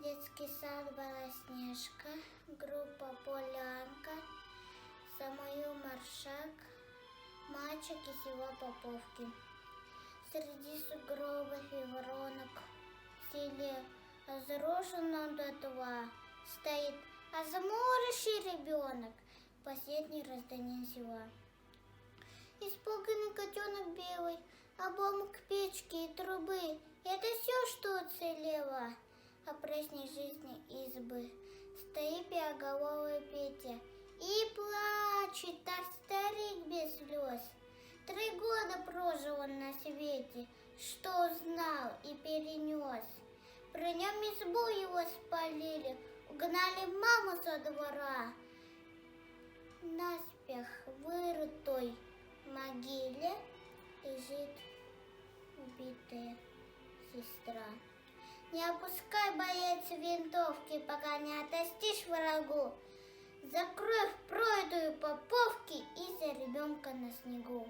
Детский сад Белоснежка, группа Полянка, Самую Маршак, мальчик из села Поповки. Среди сугробов и воронок в селе разрушенном дотла стоит заморыший ребенок, последний гражданин села. Испуганный котенок белый, обломок печки и трубы — это все, что уцелело. О прежней жизни избы стоит белоголовый Петя и плачет, так старик без слез. 3 года прожил он на свете, что узнал и перенес. При нем избу его спалили, угнали маму со двора. Наспех вырытой могиле лежит убитая сестра. Не опускай, боец, винтовки, пока не отомстишь врагу. Закрой впройдую Поповки из-за ребенка на снегу.